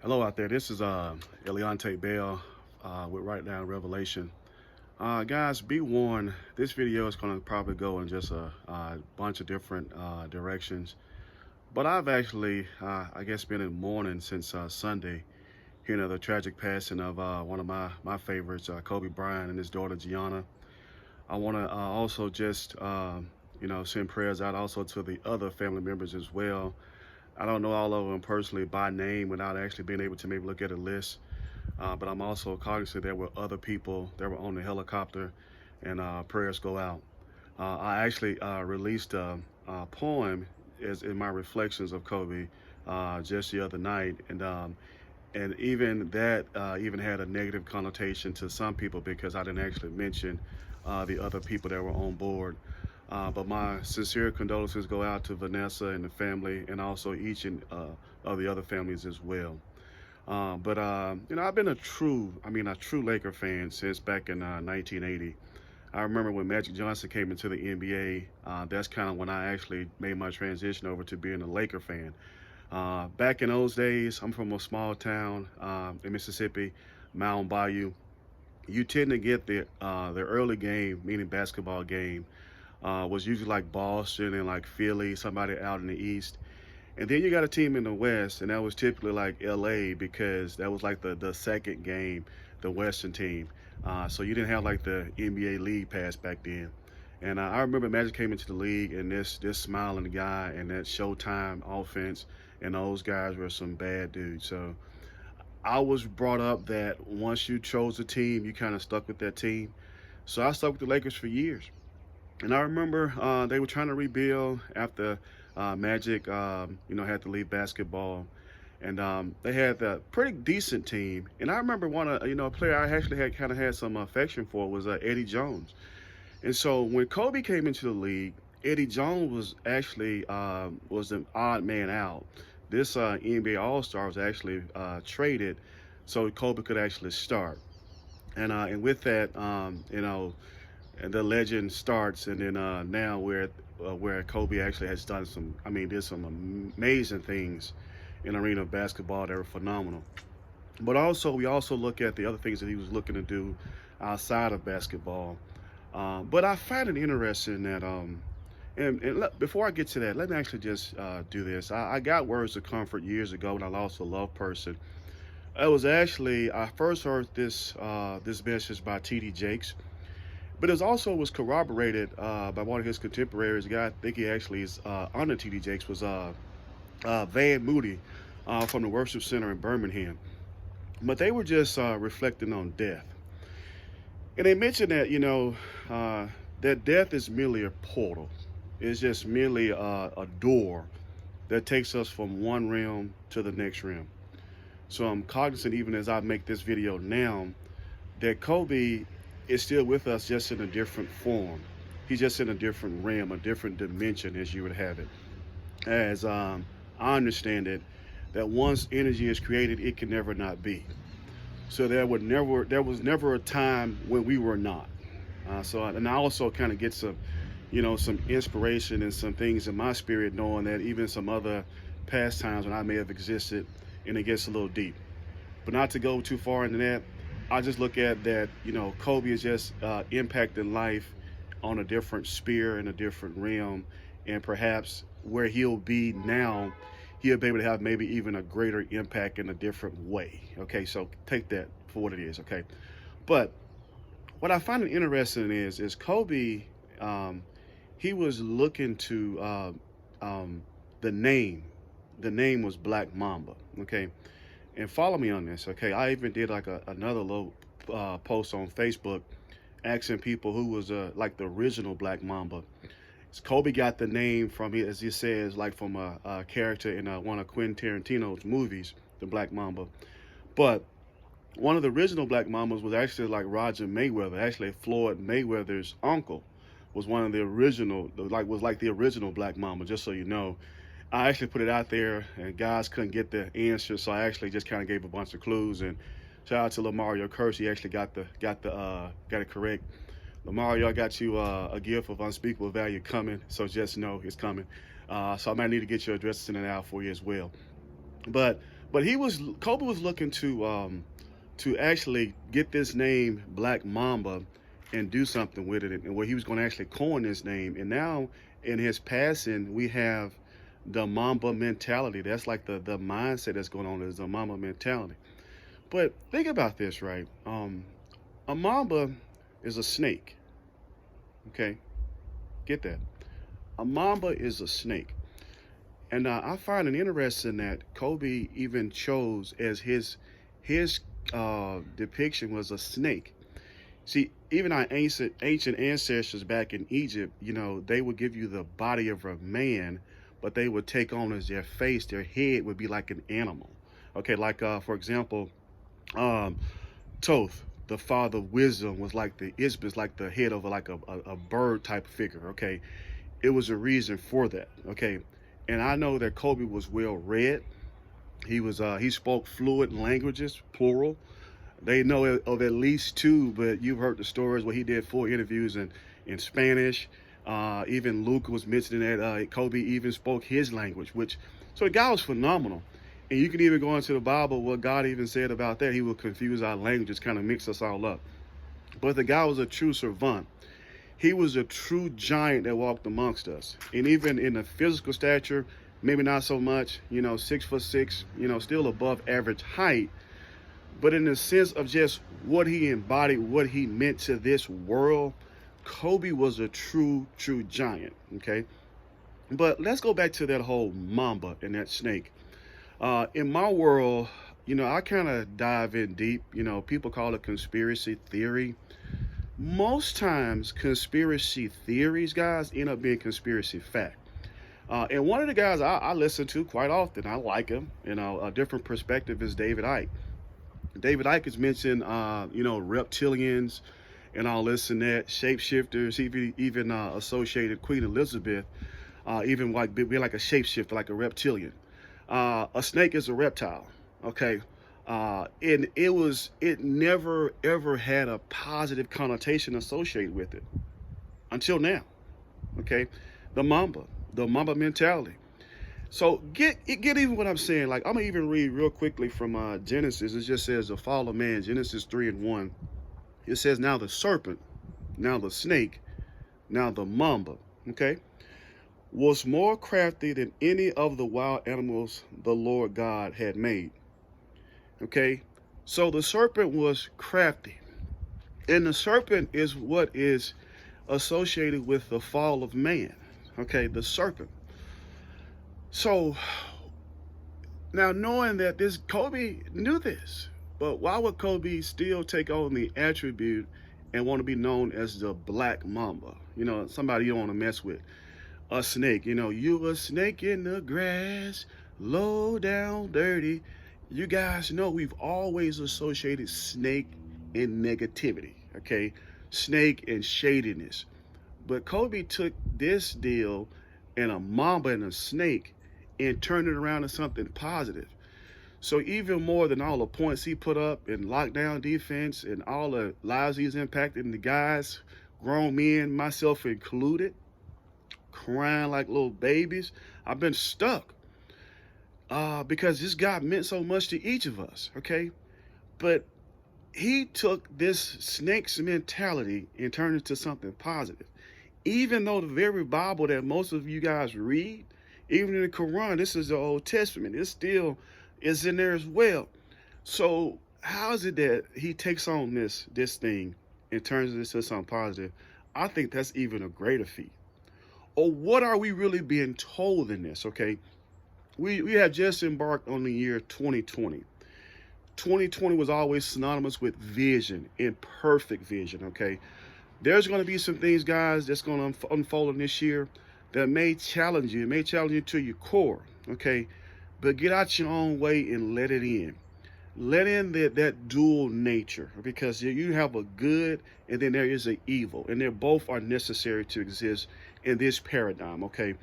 Hello out there. This is Eliante Bell with Right Now Revelation. Guys, be warned. This video is going to probably go in just a bunch of different directions. But I've actually, I guess, been in mourning since Sunday, hearing of the tragic passing of one of my favorites, Kobe Bryant, and his daughter Gianna. I want to also just, send prayers out also to the other family members as well. I don't know all of them personally by name without actually being able to maybe look at a list. But I'm also cognizant there were other people that were on the helicopter, and prayers go out. I actually released a poem as in my reflections of Kobe just the other night, and even that even had a negative connotation to some people because I didn't actually mention the other people that were on board. But my sincere condolences go out to Vanessa and the family, and also each and of the other families as well. But I've been a true Laker fan since back in 1980. I remember when Magic Johnson came into the NBA. That's kind of when I actually made my transition over to being a Laker fan. Back in those days, I'm from a small town in Mississippi, Mound Bayou. You tend to get the early game, meaning basketball game, was usually like Boston and like Philly, somebody out in the East. And then you got a team in the West, and that was typically like LA because that was like the second game, the Western team. So you didn't have like the NBA League Pass back then. And I remember Magic came into the league, and this smiling guy and that Showtime offense, and those guys were some bad dudes. So I was brought up that once you chose a team, you kind of stuck with that team. So I stuck with the Lakers for years. And I remember they were trying to rebuild after Magic, had to leave basketball, and they had a pretty decent team. And I remember a player I actually had kind of had some affection for was Eddie Jones. And so when Kobe came into the league, Eddie Jones was actually was an odd man out. This NBA All Star was actually traded so Kobe could actually start. And with that, and the legend starts, and then now where Kobe actually has done did some amazing things in the arena of basketball that were phenomenal. But also, we also look at the other things that he was looking to do outside of basketball. But I find it interesting that, before I get to that, let me actually just do this. I got words of comfort years ago when I lost a loved person. It was actually I first heard this message by T.D. Jakes, but it also was corroborated by one of his contemporaries. A guy I think he actually is under T.D. Jakes was Van Moody from the Worship Center in Birmingham. But they were just reflecting on death, and they mentioned that that death is merely a portal. It's just merely a door that takes us from one realm to the next realm. So I'm cognizant, even as I make this video now, that Kobe is still with us, just in a different form. He's just in a different realm, a different dimension, as you would have it. As I understand it, that once energy is created, it can never not be. So there was never a time when we were not. And I also kind of get some inspiration and some things in my spirit, knowing that even some other past times when I may have existed, and it gets a little deep. But not to go too far into that, I just look at that, Kobe is just impacting life on a different sphere in a different realm, and perhaps where he'll be now, he'll be able to have maybe even a greater impact in a different way. Okay, so take that for what it is. Okay, but what I find interesting is Kobe, he was looking to the name. The name was Black Mamba. Okay, and follow me on this. Okay, I even did like another little post on Facebook asking people who was like the original Black Mamba. Kobe got the name from, as he says, like from a character in one of Quentin Tarantino's movies, the Black Mamba. But one of the original Black Mambas was actually like Roger Mayweather. Actually, Floyd Mayweather's uncle was one of the original, was like the original Black Mamba. Just so you know, I actually put it out there, and guys couldn't get the answer, so I actually just kind of gave a bunch of clues. And shout out to Lamario Curse, he actually got it correct. Lamario, I got you a gift of unspeakable value coming, so just know it's coming. So I might need to get your address sent it out for you as well. But But Kobe was looking to actually get this name Black Mamba and do something with it, and where he was going to actually coin this name. And now in his passing, we have the Mamba mentality. That's like the mindset that's going on, is the Mamba mentality. But think about this, right? A Mamba is a snake. Okay, get that. A Mamba is a snake. And I find it interesting that Kobe even chose as his depiction was a snake. See, even our ancient ancestors back in Egypt, they would give you the body of a man, but they would take on as their face, their head would be like an animal. Okay, like for example, Thoth, the father of wisdom, was like the Isbis, like the head of a bird type figure. Okay, it was a reason for that. Okay, and I know that Kobe was well read. He spoke fluent languages, plural. They know of at least two, but you've heard the stories where he did 4 interviews in Spanish. Even Luke was mentioning that Kobe even spoke his language, so the guy was phenomenal. And you can even go into the Bible, what God even said about that. He will confuse our languages, kind of mix us all up. But the guy was a true savant. He was a true giant that walked amongst us. And even in the physical stature, maybe not so much, 6'6", still above average height. But in the sense of just what he embodied, what he meant to this world, Kobe was a true giant, okay? But let's go back to that whole Mamba and that snake. In my world, I kind of dive in deep. People call it conspiracy theory. Most times, conspiracy theories, guys, end up being conspiracy fact. And one of the guys I listen to quite often, I like him, a different perspective, is David Icke. David Icke has mentioned, reptilians and all this and that, shapeshifters, even associated Queen Elizabeth, even like be like a shapeshifter, like a reptilian. A snake is a reptile, okay? And it never ever had a positive connotation associated with it until now, okay? The Mamba mentality. So get even what I'm saying. Like, I'm gonna even read real quickly from Genesis. It just says the fall of man, Genesis 3:1. It says, now the serpent, now the snake, now the Mamba, okay, was more crafty than any of the wild animals the Lord God had made. Okay, so the serpent was crafty, and the serpent is what is associated with the fall of man. Okay, the serpent. So now, knowing that Kobe knew this, but why would Kobe still take on the attribute and want to be known as the Black Mamba? Somebody you don't want to mess with. A snake, you a snake in the grass, low down, dirty. You guys know we've always associated snake and negativity, okay? Snake and shadiness. But Kobe took this deal and a Mamba and a snake and turned it around to something positive. So even more than all the points he put up in lockdown defense and all the lives he's impacted, and the guys, grown men, myself included, crying like little babies, I've been stuck because this guy meant so much to each of us, okay? But he took this snake's mentality and turned it to something positive. Even though the very Bible that most of you guys read, even in the Quran, this is the Old Testament, it still is in there as well. So how is it that he takes on this thing and turns it into something positive? I think that's even a greater feat. Or what are we really being told in this, okay? We have just embarked on the year 2020. 2020 was always synonymous with vision, imperfect vision, okay? There's going to be some things, guys, that's going to unfold in this year that may challenge you. It may challenge you to your core, okay? But get out your own way and let it in. Let in that dual nature, because you have a good and then there is an evil, and they both are necessary to exist in this paradigm, okay?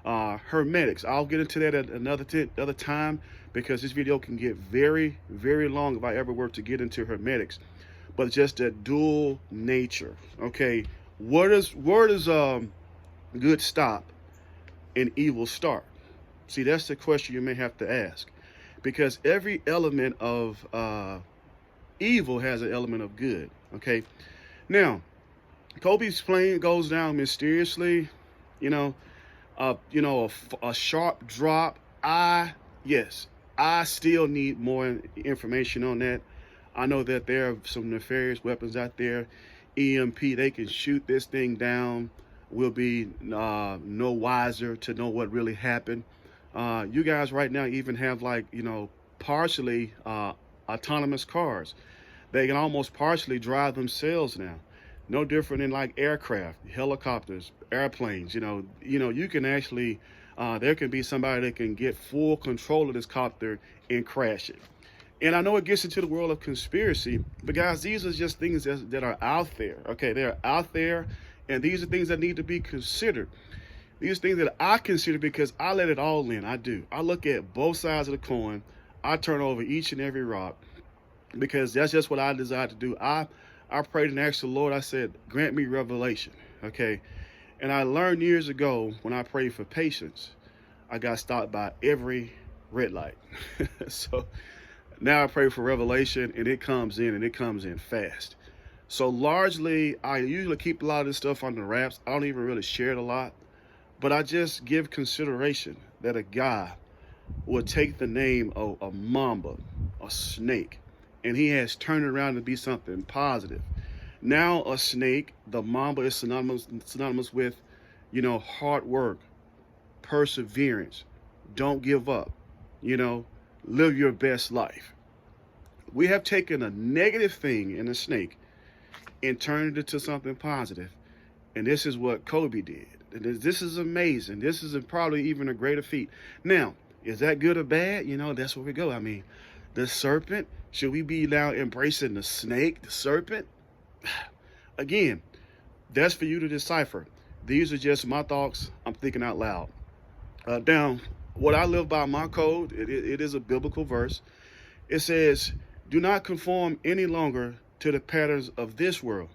Hermetics, I'll get into that at another time, because this video can get very, very long if I ever were to get into hermetics. But just that dual nature, okay? Where does good stop and evil start? See, that's the question you may have to ask. because every element of evil has an element of good. Okay, now Kobe's plane goes down mysteriously. You know, a sharp drop. Yes, I still need more information on that. I know that there are some nefarious weapons out there. EMP, they can shoot this thing down. We'll be no wiser to know what really happened. You guys right now even have, like, partially autonomous cars. They can almost partially drive themselves now. No different than like aircraft, helicopters, airplanes. You can actually, there can be somebody that can get full control of this copter and crash it. And I know it gets into the world of conspiracy, but guys, these are just things that are out there. Okay, they're out there, and these are things that need to be considered. These things that I consider, because I let it all in. I do. I look at both sides of the coin. I turn over each and every rock, because that's just what I desire to do. I prayed and asked the Lord. I said, grant me revelation. Okay, and I learned years ago when I prayed for patience, I got stopped by every red light. So now I pray for revelation, and it comes in, and it comes in fast. So largely, I usually keep a lot of this stuff under wraps. I don't even really share it a lot, but I just give consideration that a guy would take the name of a Mamba, a snake, and he has turned it around to be something positive. Now a snake, the Mamba, is synonymous with, hard work, perseverance, don't give up, live your best life. We have taken a negative thing in a snake and turned it into something positive. And this is what Kobe did. This is amazing. This is probably even a greater feat. Now, is that good or bad? That's where we go. I mean, the serpent, should we be now embracing the snake, the serpent? Again, that's for you to decipher. These are just my thoughts. I'm thinking out loud. Now, what I live by, my code, it is a biblical verse. It says, do not conform any longer to the patterns of this world,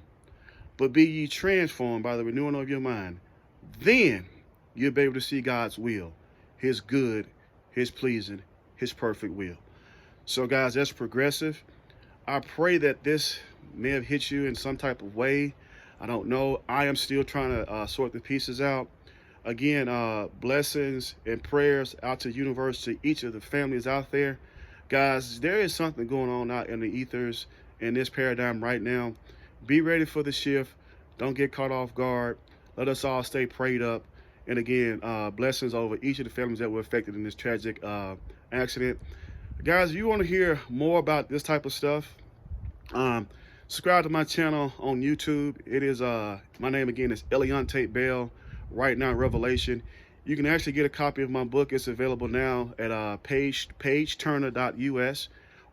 but be ye transformed by the renewing of your mind. Then you'll be able to see God's will, his good, his pleasing, his perfect will. So guys, that's progressive. I pray that this may have hit you in some type of way. I don't know. I am still trying to sort the pieces out. Again, blessings and prayers out to the universe, to each of the families out there. Guys, there is something going on out in the ethers in this paradigm right now. Be ready for the shift. Don't get caught off guard. Let us all stay prayed up. And again, blessings over each of the families that were affected in this tragic accident. Guys, if you want to hear more about this type of stuff, subscribe to my channel on YouTube. It is, my name again is Eliante Bell, Right Now Revelation. You can actually get a copy of my book. It's available now at pageturner.us,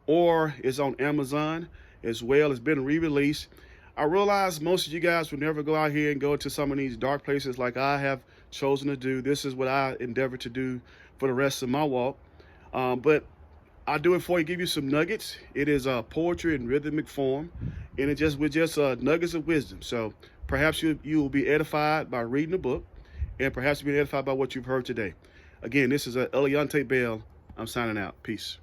or it's on Amazon as well. It's been re-released. I realize most of you guys will never go out here and go to some of these dark places like I have chosen to do. This is what I endeavor to do for the rest of my walk. But I do it for you, give you some nuggets. It is poetry in rhythmic form, and it just nuggets of wisdom. So perhaps you will be edified by reading the book, and perhaps you'll be edified by what you've heard today. Again, this is Eliante Bell. I'm signing out. Peace.